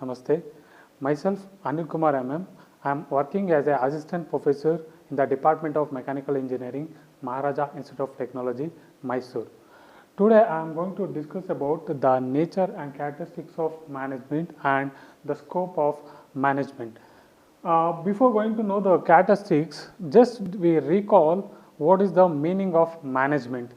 Namaste. Myself Anil Kumar MM. I am working as an assistant professor in the Department of Mechanical Engineering, Maharaja Institute of Technology, Mysore. Today I am going to discuss about the nature and characteristics of management and the scope of management. Before going to know the characteristics, just we recall what is the meaning of management.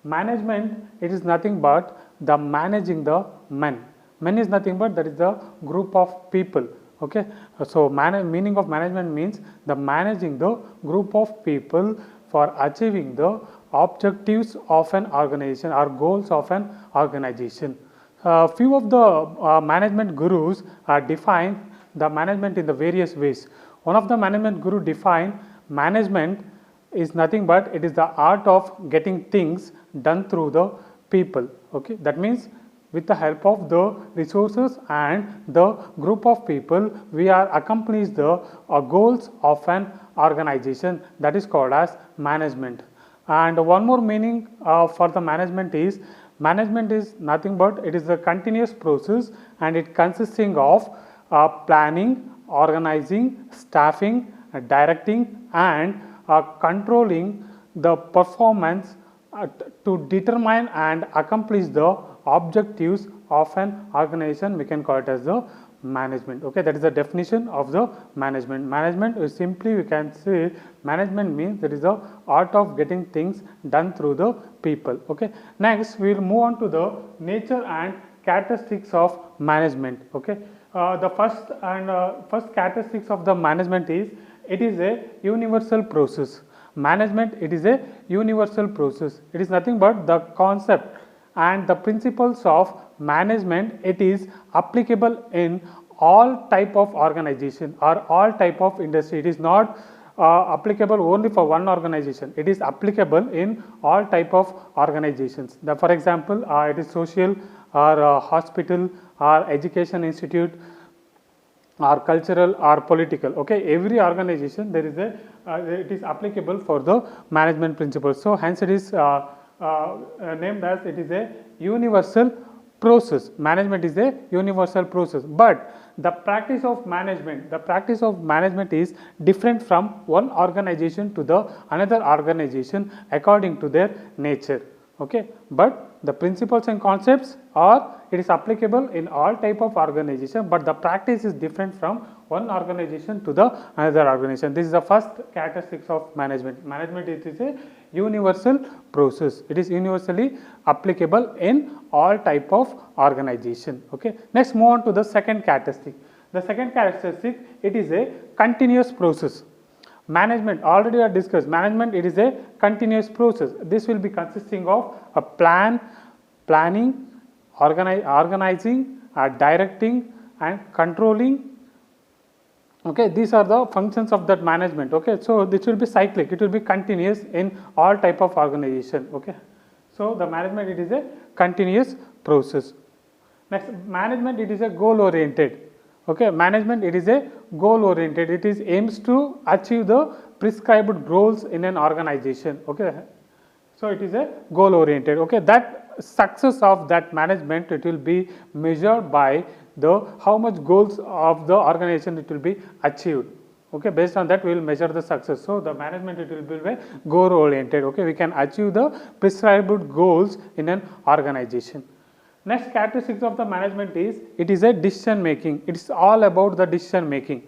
Management, it is nothing but the managing the men. Men is nothing but that is the group of people. Okay, so meaning of management means the managing the group of people for achieving the objectives of an organization or goals of an organization. Few of the management gurus define the management in the various ways. One of the management guru define management is nothing but it is the art of getting things done through the people. Okay, that means with the help of the resources and the group of people, we are accomplish the goals of an organization, that is called as management. And one more meaning for the management is nothing but it is a continuous process and it consisting of planning, organizing, staffing, directing and controlling the performance to determine and accomplish the objectives of an organization. We can call it as the management. Okay, that is the definition of the management. Management is simply, we can say management means there is the art of getting things done through the people. Okay, next we will move on to the nature and characteristics of management. Okay, the first characteristics of the management is it is a universal process. Management, it is a universal process. It is nothing but the concept and the principles of management. It is applicable in all type of organization or all type of industry. It is not applicable only for one organization. It is applicable in all type of organizations. For example, it is social or hospital or education institute or cultural or political. Okay, every organization there is a it is applicable for the management principles. So hence it is named as it is a universal process. Management is a universal process, but the practice of management is different from one organization to the another organization according to their nature. Okay, but the principles and concepts are it is applicable in all type of organization, but the practice is different from one organization to the another organization. This is the first characteristics of management. Management, it is a universal process. It is universally applicable in all type of organization. Okay, next move on to the second characteristic. The second characteristic, it is a continuous process. Management, already I discussed, management it is a continuous process. This will be consisting of a planning, organizing, directing and controlling. Okay, these are the functions of that management. Okay, so this will be cyclic, it will be continuous in all type of organization. Okay, so the management, it is a continuous process. Next, management, it is a goal oriented. Okay, management, it is a goal oriented. It is aims to achieve the prescribed goals in an organization. Okay, so it is a goal oriented. Okay, that success of that management, it will be measured by the how much goals of the organization it will be achieved. Okay, based on that we will measure the success. So the management, it will be goal oriented. Okay, we can achieve the prescribed goals in an organization. Next characteristics of the management is it is a decision making. It is all about the decision making.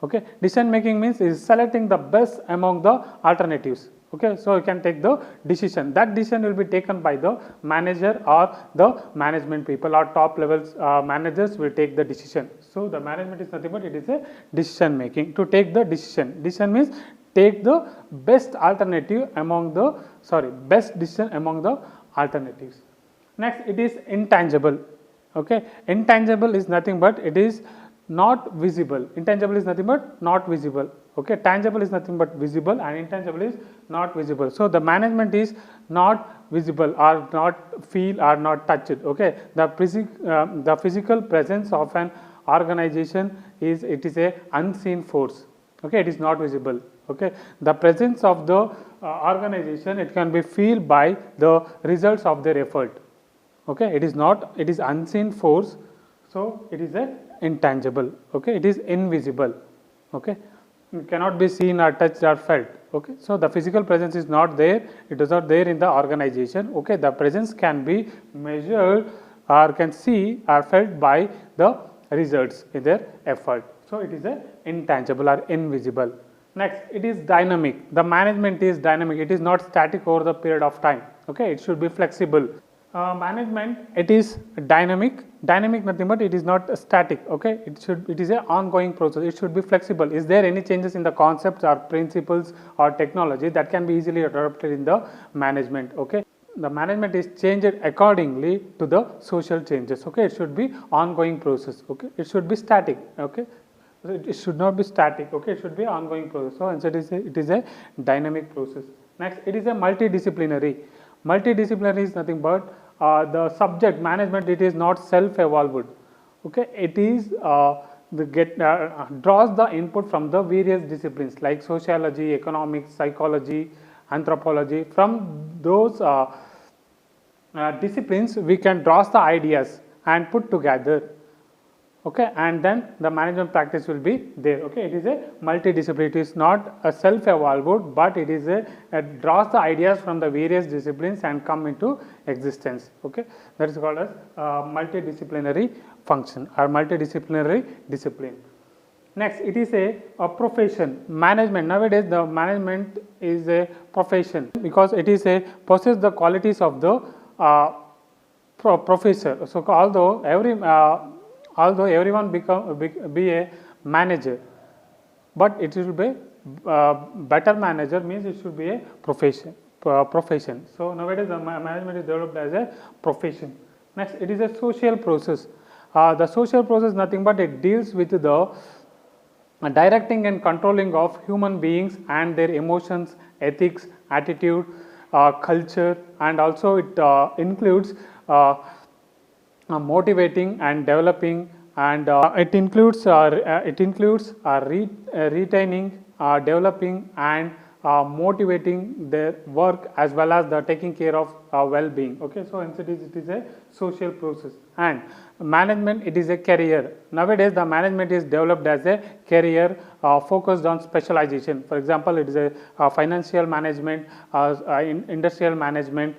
Okay, decision making means is selecting the best among the alternatives. Okay, so you can take the decision. That decision will be taken by the manager or the management people or top levels managers will take the decision. So the management is nothing but it is a decision making. To take the decision. Decision means take the best alternative among the best decision among the alternatives. Next, it is intangible. Okay, intangible is nothing but it is not visible. Intangible is nothing but not visible. Okay, tangible is nothing but visible and intangible is not visible. So the management is not visible or not feel or not touched. Okay, the physical presence of an organization is it is a unseen force. Okay, it is not visible. Okay, the presence of the organization, it can be feel by the results of their effort. Okay, it is not, it is unseen force. So it is a intangible, okay, it is invisible, okay, it cannot be seen or touched or felt, okay. So the physical presence is not there, it is not there in the organization, okay. The presence can be measured or can see or felt by the results in their effort. So it is a intangible or invisible. Next, it is dynamic. The management is dynamic, it is not static over the period of time, okay, it should be flexible. Management, it is dynamic nothing but it is not static, okay, it is a ongoing process, it should be flexible. Is there any changes in the concepts or principles or technology that can be easily adopted in the management, okay. The management is changed accordingly to the social changes, okay, it should be ongoing process, okay, it should be static, okay, it should not be static, okay, it should be ongoing process. So it is a dynamic process. Next, it is a multidisciplinary. Multidisciplinary is nothing but the subject management, it is not self-evolved, okay, it is draws the input from the various disciplines like sociology, economics, psychology, anthropology. From those disciplines we can draw the ideas and put together, okay, and then the management practice will be there, okay. It is a multidisciplinary, it is not a self-evolved, but it is a draws the ideas from the various disciplines and come into existence, okay. That is called as multidisciplinary function or multidisciplinary discipline. Next, it is a profession. Management, nowadays the management is a profession because it is a possess the qualities of the professor. So although everyone be a manager, but it should be better manager means it should be a profession. So nowadays the management is developed as a profession. Next, it is a social process. The social process nothing but it deals with the directing and controlling of human beings and their emotions, ethics, attitude, culture, and also it includes motivating and developing, and it includes retaining, developing, and motivating their work as well as the taking care of well-being, okay. So it is a social process. And management, it is a career. Nowadays the management is developed as a career focused on specialization. For example, it is a financial management, industrial management,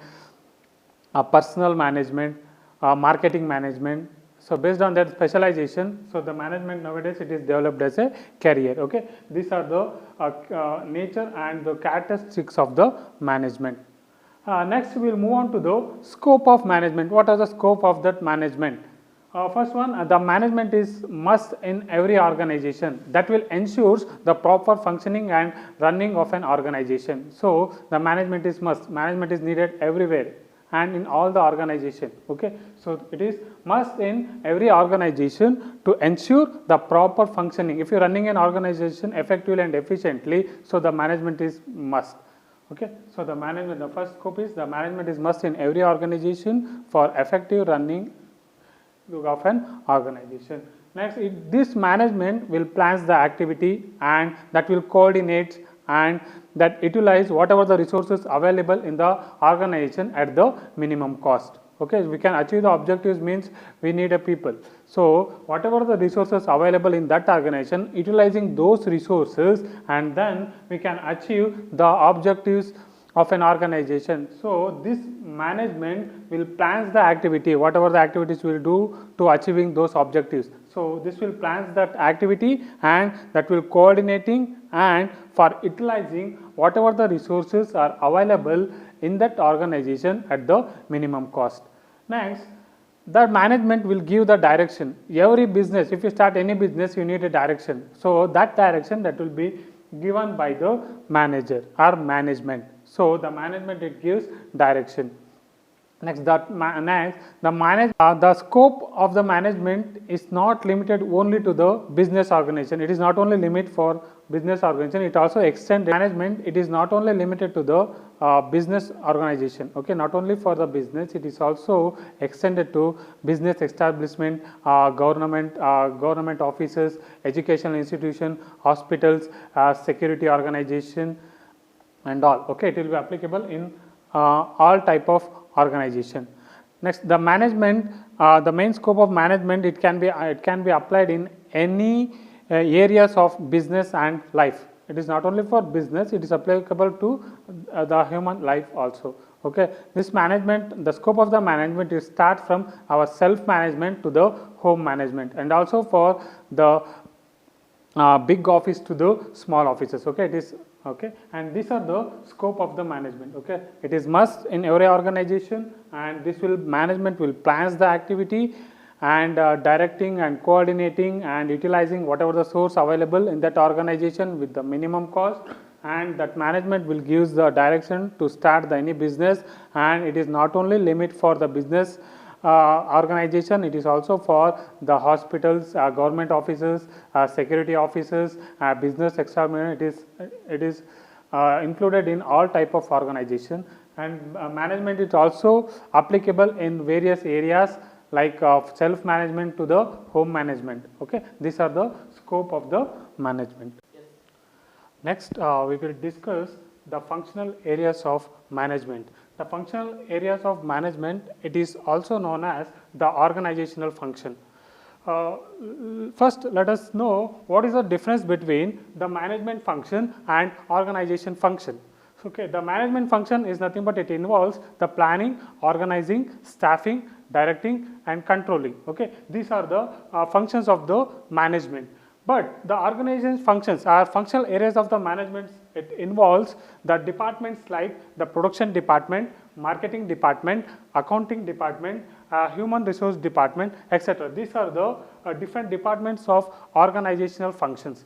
personal management, marketing management. So based on that specialization, so the management nowadays it is developed as a career, okay. These are the nature and the characteristics of the management. Next we will move on to the scope of management. What are the scope of that management? First one, the management is must in every organization, that will ensures the proper functioning and running of an organization. So the management is must, management is needed everywhere and in all the organization, okay. So it is must in every organization to ensure the proper functioning. If you are running an organization effectively and efficiently, so the management is must, okay. So the management, the first scope is the management is must in every organization for effective running of an organization. Next, this management will plan the activity and that will coordinate and that utilize whatever the resources available in the organization at the minimum cost, okay. We can achieve the objectives means we need a people. So whatever the resources available in that organization, utilizing those resources, and then we can achieve the objectives of an organization. So this management will plan the activity, whatever the activities will do to achieving those objectives. So this will plan that activity and that will coordinating and for utilizing whatever the resources are available in that organization at the minimum cost. Next, the management will give the direction. Every business, if you start any business, you need a direction. So that direction that will be given by the manager or management. So the management, it gives direction. Next, the scope of the management is not limited only to the business organization. It is not only limit for business organization, it also extends management. It is not only limited to the business organization, okay, not only for the business, it is also extended to business establishment, government offices, educational institution, hospitals, security organization and all, okay. It will be applicable in all type of organization. Next, the management, the main scope of management, it can be applied in any areas of business and life. It is not only for business, it is applicable to the human life also. Okay, this management, the scope of the management is start from our self management to the home management, and also for the big office to the small offices. Okay, it is okay, and these are the scope of the management. Okay, it is must in every organization, and this will management will plans the activity and directing and coordinating and utilizing whatever the source available in that organization with the minimum cost, and that management will give the direction to start the any business. And it is not only limit for the business organization, it is also for the hospitals, government offices, security offices, business examination. It is included in all type of organization, and management is also applicable in various areas like self management to the home management. Okay, these are the scope of the management. Next, we will discuss the functional areas of management. The functional areas of management, it is also known as the organizational function. First, let us know what is the difference between the management function and organization function. Okay, the management function is nothing but it involves the planning, organizing, staffing, directing and controlling. Okay, these are the functions of the management. But the organization functions are functional areas of the management. It involves the departments like the production department, marketing department, accounting department, human resource department, etc. These are the different departments of organizational functions.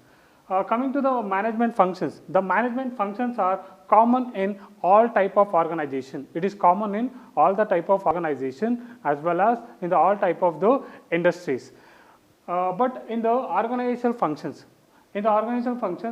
Coming to the management functions, the management functions are common in all type of organization. It is common in all the type of organization as well as in the all type of the industries. But in the organizational functions,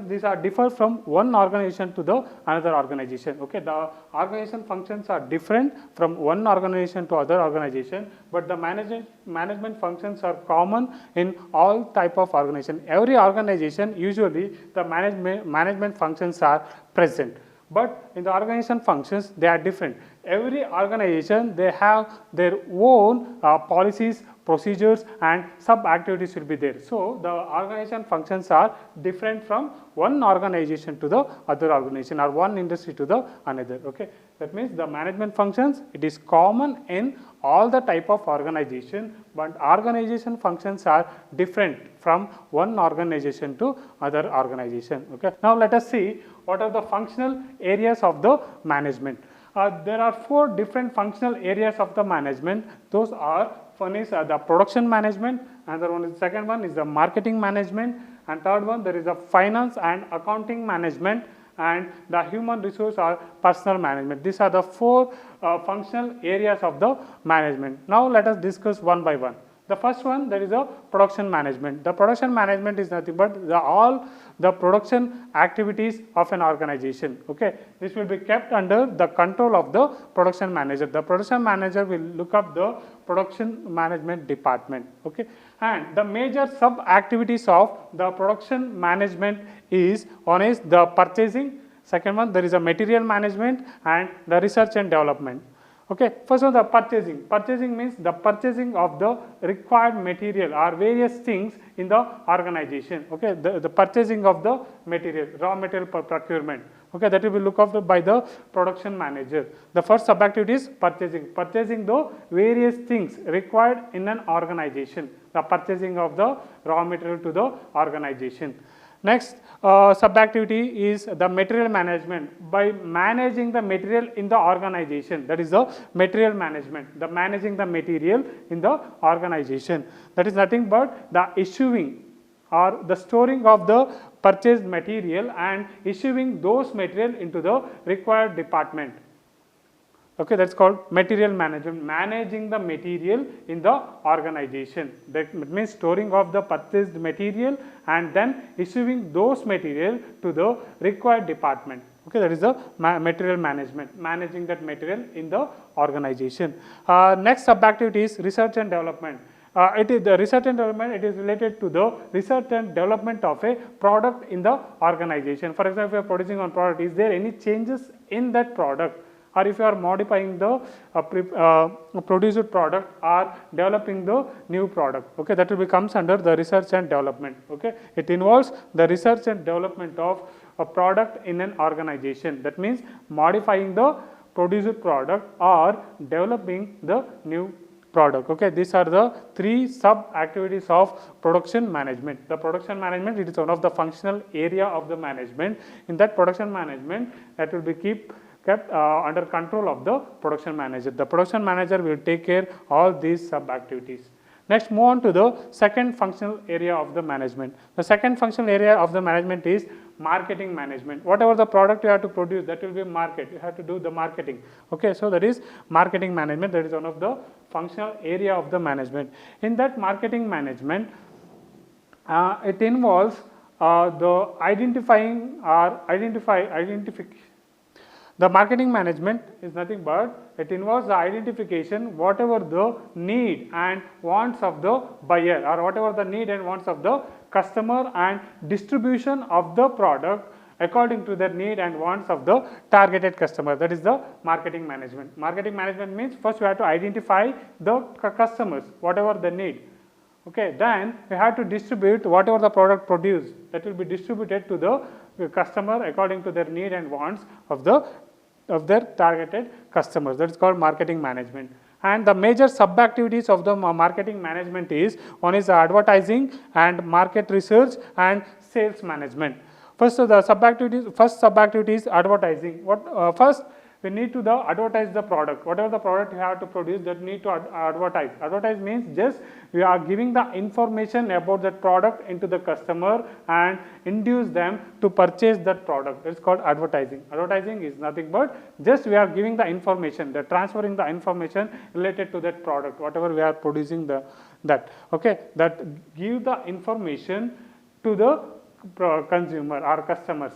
these are differ from one organization to the another organization. Okay, the organization functions are different from one organization to other organization, but the management functions are common in all type of organization. Every organization, usually the management functions are present, but in the organization functions they are different. Every organization, they have their own policies, procedures and sub activities will be there. So, the organization functions are different from one organization to the other organization or one industry to the another. Okay, that means the management functions, it is common in all the type of organization, but organization functions are different from one organization to other organization. Okay, now let us see what are the functional areas of the management. There are 4 different functional areas of the management. Those are, one is the production management, another one is, second one is the marketing management, and third one there is a finance and accounting management, and the human resource or personal management. These are the 4 functional areas of the management. Now let us discuss one by one. The first one, there is a production management. The production management is nothing but all the production activities of an organization. Okay, this will be kept under the control of the production manager. The production manager will look up the production management department. Okay, and the major sub activities of the production management is, one is the purchasing, second one there is a material management and the research and development. Okay, first of all, the purchasing. Purchasing means the purchasing of the required material or various things in the organization. Okay, the purchasing of the material, raw material procurement. Okay, that will be looked after by the production manager. The first sub activity is purchasing. Purchasing the various things required in an organization. The purchasing of the raw material to the organization. Next sub activity is the material management. By managing the material in the organization, that is the material management, the managing the material in the organization. That is nothing but the issuing or the storing of the purchased material and issuing those material into the required department. Okay, that is called material management, managing the material in the organization. That means storing of the purchased material and then issuing those material to the required department. Okay, that is the material management, managing that material in the organization. Next sub activity is research and development. It is the research and development, it is related to the research and development of a product in the organization. For example, if you are producing one product, is there any changes in that product? or if you are modifying the produced product or developing the new product. Okay, that will becomes under the research and development. Okay, it involves the research and development of a product in an organization. That means modifying the produced product or developing the new product. Okay, these are the three sub activities of production management. The production management, it is one of the functional area of the management. In that production management, that will be kept under control of the production manager. The production manager will take care all these sub activities. Next, move on to the second functional area of the management. The second functional area of the management is marketing management. Whatever the product you have to produce, that will be market. You have to do the marketing. Okay, so that is marketing management. That is one of the functional area of the management. In that marketing management, it involves the identifying or identification. The marketing management is nothing but it involves the identification whatever the need and wants of the buyer or whatever the need and wants of the customer and distribution of the product according to their need and wants of the targeted customer. That is the marketing management. Marketing management means first you have to identify the customers, whatever they need. Okay, then you have to distribute whatever the product produced, that will be distributed to the customer according to their need and wants of their targeted customers. That is called marketing management. And the major sub activities of the marketing management is, one is advertising and market research and sales management. First, the sub activities. First sub activity is advertising. First we need to advertise the product. Whatever the product you have to produce, that need to advertise. Advertise means just we are giving the information about that product into the customer and induce them to purchase that product. It's called advertising. Advertising is nothing but just we are giving the information, transferring the information related to that product, whatever we are producing that. Okay, that give the information to the consumer or customers.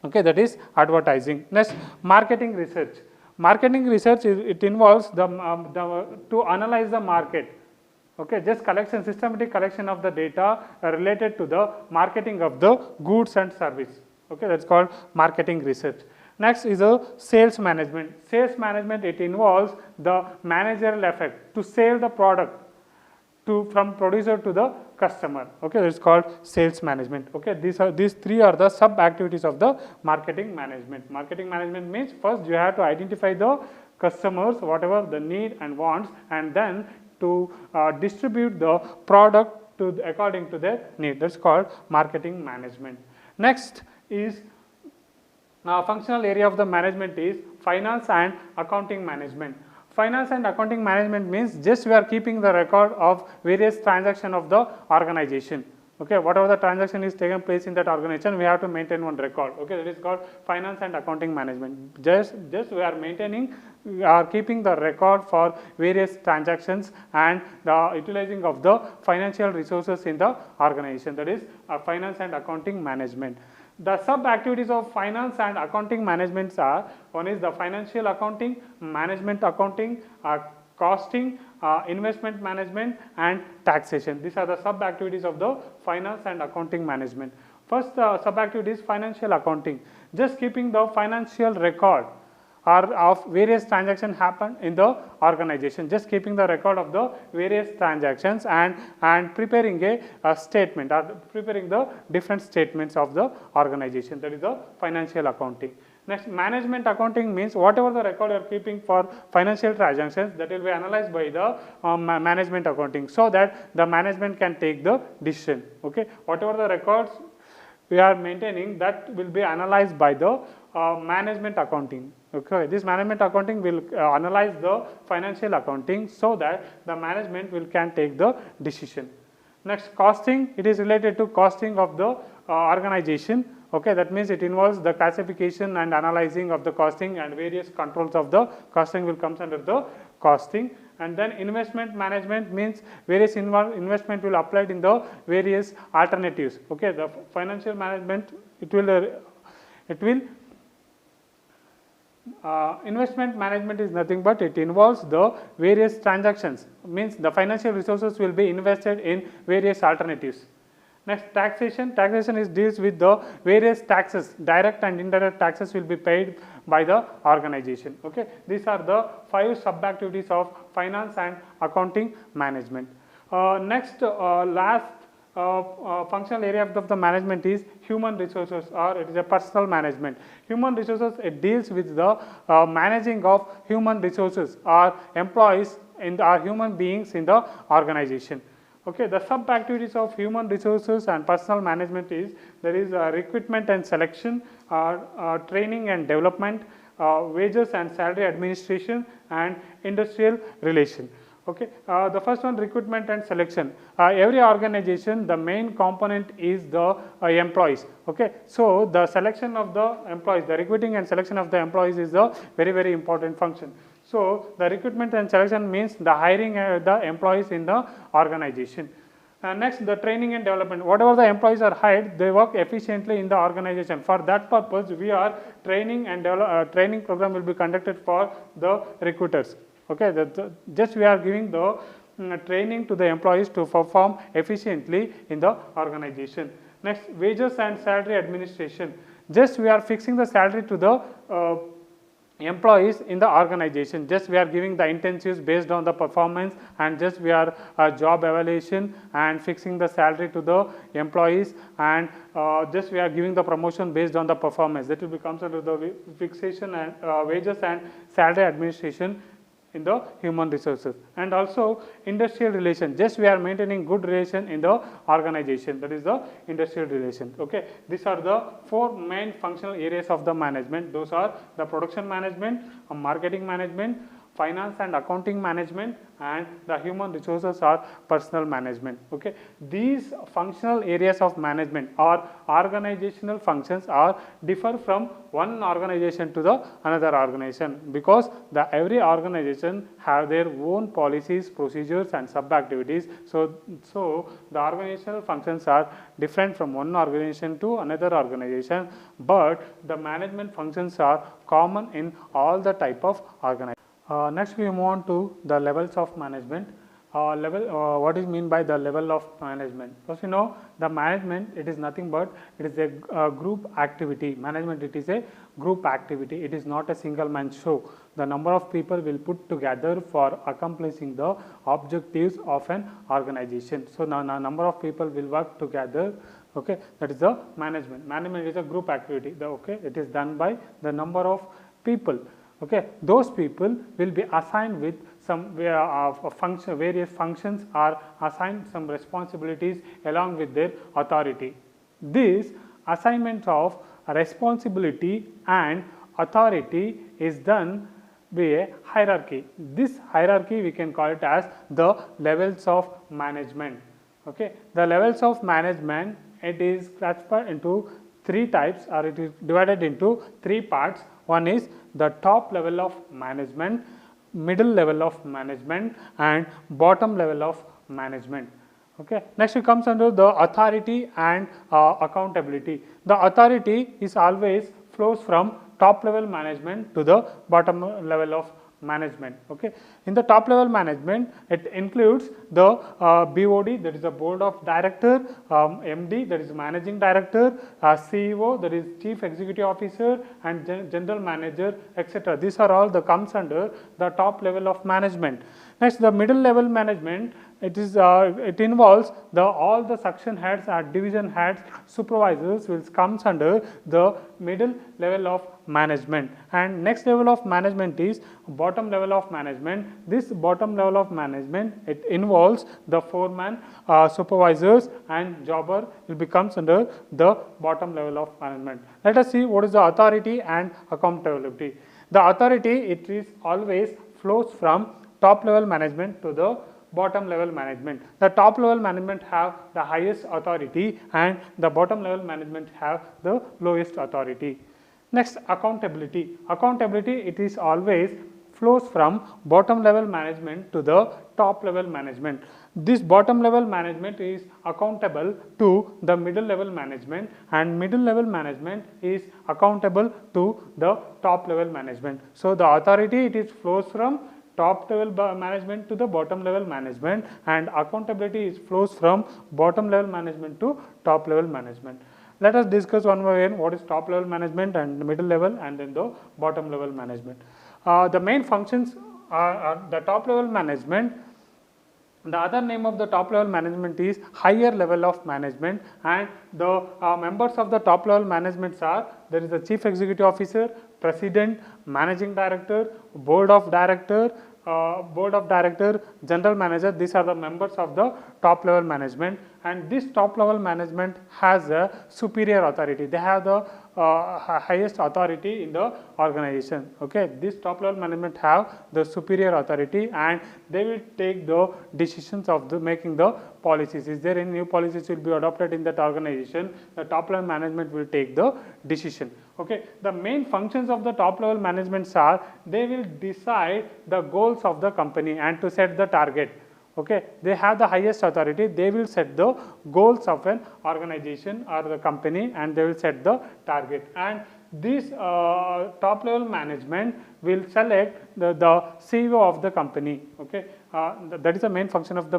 Okay, that is advertising. Next, marketing research. Marketing research it involves to analyze the market. Okay, just systematic collection of the data related to the marketing of the goods and service. Okay, that's called marketing research. Next is a sales management. Sales management, it involves the managerial effect to sell the product from producer to the customer. Okay, that's called sales management. Okay, these three are the sub activities of the marketing management. Marketing management means first you have to identify the customers, whatever the need and wants, and then to distribute the product according to their need. That's called marketing management. Next is functional area of the management is finance and accounting management. Finance and accounting management means just we are keeping the record of various transactions of the organization. Okay, whatever the transaction is taken place in that organization, we have to maintain one record. Okay, that is called finance and accounting management. Just we are maintaining, we are keeping the record for various transactions and the utilizing of the financial resources in the organization. That is finance and accounting management. The sub activities of finance and accounting management are, one is the financial accounting, management accounting, costing, investment management and taxation. These are the sub activities of the finance and accounting management. First sub activity is financial accounting, just keeping the financial record or of various transactions happen in the organization, just keeping the record of the various transactions and preparing a statement or preparing the different statements of the organization. That is the financial accounting. Next, management accounting means whatever the record you are keeping for financial transactions, that will be analyzed by the management accounting, so that the management can take the decision. Okay, whatever the records we are maintaining, that will be analyzed by the management accounting. Okay, this management accounting will analyze the financial accounting so that the management can take the decision. Next, costing, it is related to costing of the organization. Okay, that means it involves the classification and analyzing of the costing and various controls of the costing will come under the costing. And then investment management means various investment will applied in the various alternatives. Okay, the financial management investment management is nothing but it involves the various transactions, means the financial resources will be invested in various alternatives. Next, taxation. Taxation is deals with the various taxes, direct and indirect taxes will be paid by the organization. Okay, these are the 5 sub activities of finance and accounting management. Next, last functional area of the management is human resources, or it is a personal management. Human resources, it deals with the managing of human resources or employees or human beings in the organization. Okay, the sub activities of human resources and personal management is there is recruitment and selection, training and development, wages and salary administration, and industrial relation. Okay, the first one, recruitment and selection. Every organization, the main component is the employees. Okay, so the selection of the employees, the recruiting and selection of the employees is a very important function. So the recruitment and selection means the hiring the employees in the organization. Next, the training and development. Whatever the employees are hired, they work efficiently in the organization. For that purpose, we are training and training program will be conducted for the recruiters. Okay, just we are giving the training to the employees to perform efficiently in the organization. Next, wages and salary administration. Just we are fixing the salary to the employees in the organization. Just we are giving the incentives based on the performance, and just we are job evaluation and fixing the salary to the employees, and just we are giving the promotion based on the performance. That will become under the fixation and wages and salary administration in the human resources. And also industrial relation, just we are maintaining good relation in the organization, that is the industrial relation. Okay, these are the 4 main functional areas of the management. Those are the production management, marketing management, finance and accounting management, and the human resources or personal management. Okay, these functional areas of management or organizational functions are differ from one organization to the another organization, because every organization have their own policies, procedures, and sub activities. So the organizational functions are different from one organization to another organization, but the management functions are common in all the type of organizations. Next, we move on to the levels of management. What is mean by the level of management? First, you know, the management, it is nothing but it is a group activity. Management, it is a group activity. It is not a single man show. The number of people will put together for accomplishing the objectives of an organization. So now number of people will work together. Okay, that is the management. Management is a group activity. Okay, it is done by the number of people. Okay, those people will be assigned with some various functions, or assigned some responsibilities along with their authority. This assignment of responsibility and authority is done by a hierarchy. This hierarchy we can call it as the levels of management. Okay, the levels of management, it is classified into 3 types, or it is divided into 3 parts. One is the top level of management, middle level of management, and bottom level of management. Okay. Next, it comes under the authority and accountability. The authority is always flows from top level management to the bottom level of management. Okay. In the top level management, it includes the BOD, that is the board of director, MD, that is managing director, CEO, that is chief executive officer, and general manager, etc. These are all the comes under the top level of management. Next, the middle level management, it is it involves all the section heads or division heads, supervisors will comes under the middle level of management. And next level of management is bottom level of management. This bottom level of management, it involves the foreman, supervisors, and jobber will becomes under the bottom level of management. Let us see what is the authority and accountability. The authority, it is always flows from top level management to the bottom level management. The top level management have the highest authority, and the bottom level management have the lowest authority. Next, accountability. Accountability, it is always flows from bottom level management to the top level management. This bottom level management is accountable to the middle level management, and middle level management is accountable to the top level management. So the authority, it is flows from top level management to the bottom level management, and accountability flows from bottom level management to top level management. Let us discuss one by one what is top level management and the middle level and then the bottom level management. The main functions are the top level management. The other name of the top level management is higher level of management, and the members of the top level management are, there is a chief executive officer, president, managing director, board of director, general manager. These are the members of the top level management, and this top level management has a superior authority. They have the highest authority in the organization. Okay, this top level management have the superior authority, and they will take the decisions of the making the policies. Is there any new policies will be adopted in that organization? The top level management will take the decision. Okay, the main functions of the top level management are, they will decide the goals of the company and to set the target. Okay, they have the highest authority. They will set the goals of an organization or the company, and they will set the target. And this top level management will select the CEO of the company. Okay, that is the main function of the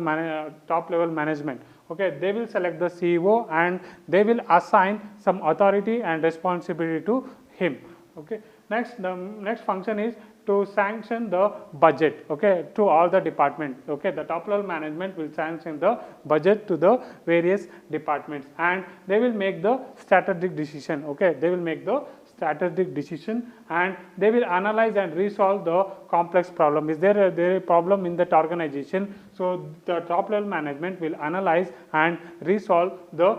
top level management. Okay, they will select the CEO and they will assign some authority and responsibility to him. Okay, next, the next function is to sanction the budget, okay, to all the department. Okay, the top level management will sanction the budget to the various departments, and they will make the strategic decision. Okay, they will make the strategic decision, and they will analyze and resolve the complex problem. Is there a problem in that organization? So the top level management will analyze and resolve the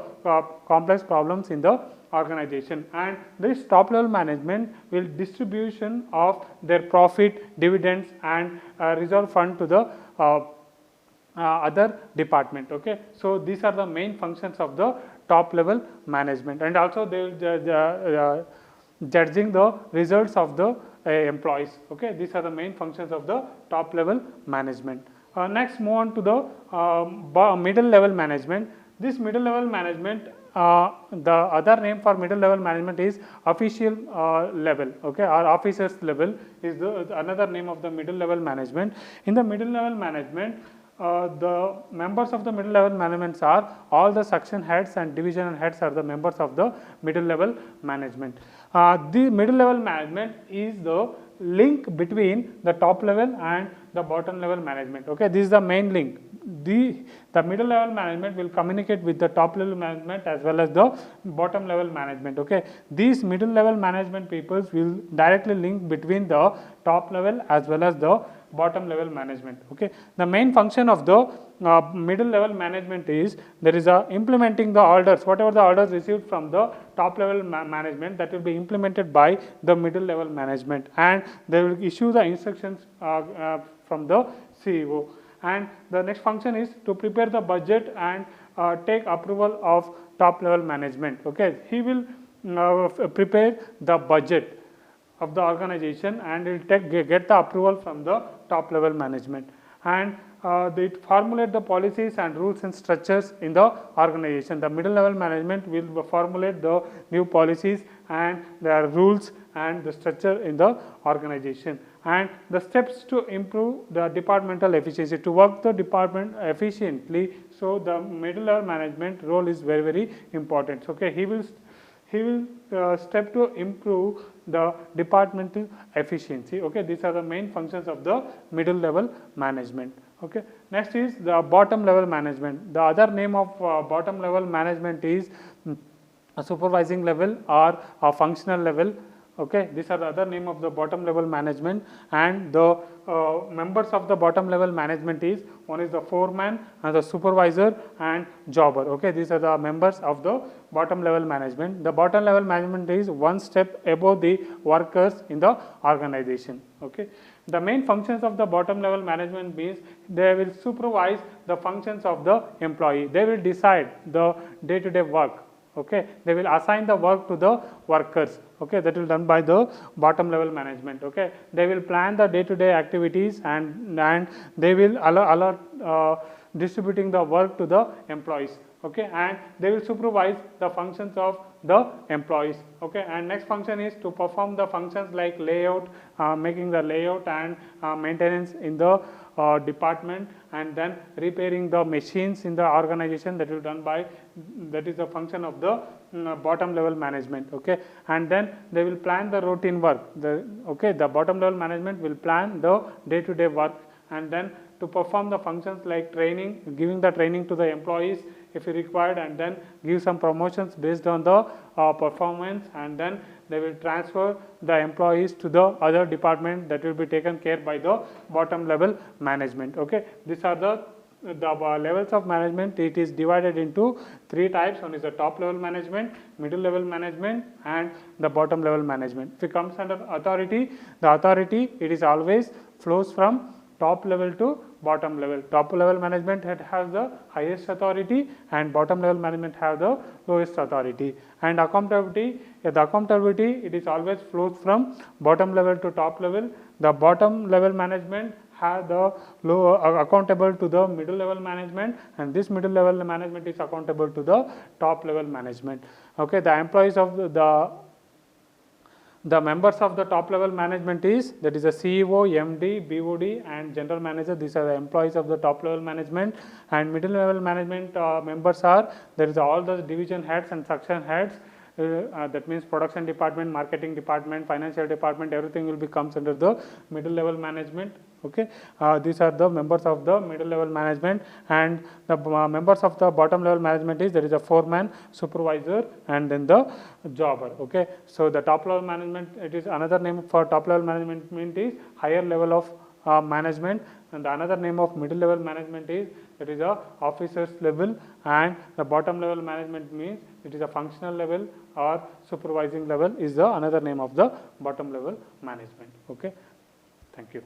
complex problems in the organization, and this top level management will distribution of their profit, dividends, and reserve fund to the other department. Okay, so these are the main functions of the top level management, and also they will judging the results of the employees. Okay, these are the main functions of the top level management. Next, move on to the middle level management. This middle level management, the other name for middle level management is official level. Okay, or officers level is another name of the middle level management. In the middle level management, the members of the middle level management are all the section heads and division heads are the members of the middle level management. The middle level management is the link between the top level and the bottom level management. Okay, this is the main link. The middle level management will communicate with the top level management as well as the bottom level management. Okay, these middle level management peoples will directly link between the top level as well as the bottom level management. Okay, the main function of the middle level management is, there is a implementing the orders, whatever the orders received from the top level management, that will be implemented by the middle level management, and they will issue the instructions from the CEO. And the next function is to prepare the budget and take approval of top level management. Okay, he will prepare the budget of the organization and will get the approval from the top level management, and they formulate the policies and rules and structures in the organization. The middle level management will formulate the new policies and their rules and the structure in the organization, and the steps to improve the departmental efficiency, to work the department efficiently. So the middle level management role is very, very important. Okay, he will step to improve the departmental efficiency. Okay, these are the main functions of the middle level management. Okay, next is the bottom level management. The other name of bottom level management is a supervising level or a functional level. Okay, these are the other name of the bottom level management, and the members of the bottom level management is, one is the foreman and the supervisor and jobber. Okay, these are the members of the bottom level management. The bottom level management is one step above the workers in the organization. Okay, the main functions of the bottom level management means they will supervise the functions of the employee. They will decide the day-to-day work. Okay, they will assign the work to the workers. Okay, that will done by the bottom level management. Okay, they will plan the day-to-day activities, and they will allot distributing the work to the employees. okay, and they will supervise the functions of the employees, okay. And next function is to perform the functions like layout, making the layout and maintenance in the department, and then repairing the machines in the organization, that will done by, that is the function of the bottom level management, okay. And then they will plan the routine work, the bottom level management will plan the day-to-day work, and then to perform the functions like training, giving the training to the employees if required, and then give some promotions based on the performance, and then they will transfer the employees to the other department that will be taken care by the bottom level management, okay. These are the levels of management. It is divided into 3 types. One is the top level management, middle level management, and the bottom level management. If it comes under authority, the authority, it is always flows from top level to bottom level. Top level management has the highest authority, and bottom level management have the lowest authority. And accountability, the accountability, it is always flows from bottom level to top level. The bottom level management have the low accountable to the middle level management, and this middle level management is accountable to the top level management, okay. The employees of the members of the top level management is, that is the CEO, MD, BOD, and general manager. These are the employees of the top level management. And middle level management members are, there is all the division heads and section heads. That means production department, marketing department, financial department, everything will be comes under the middle level management, okay. These are the members of the middle level management. And the members of the bottom level management is, there is a foreman, supervisor, and then the jobber, okay. So the top level management, it is another name for top level management is higher level of management, and the another name of middle level management is, it is a officers level, and the bottom level management means it is a functional level or supervising level is the another name of the bottom level management, okay. Thank you.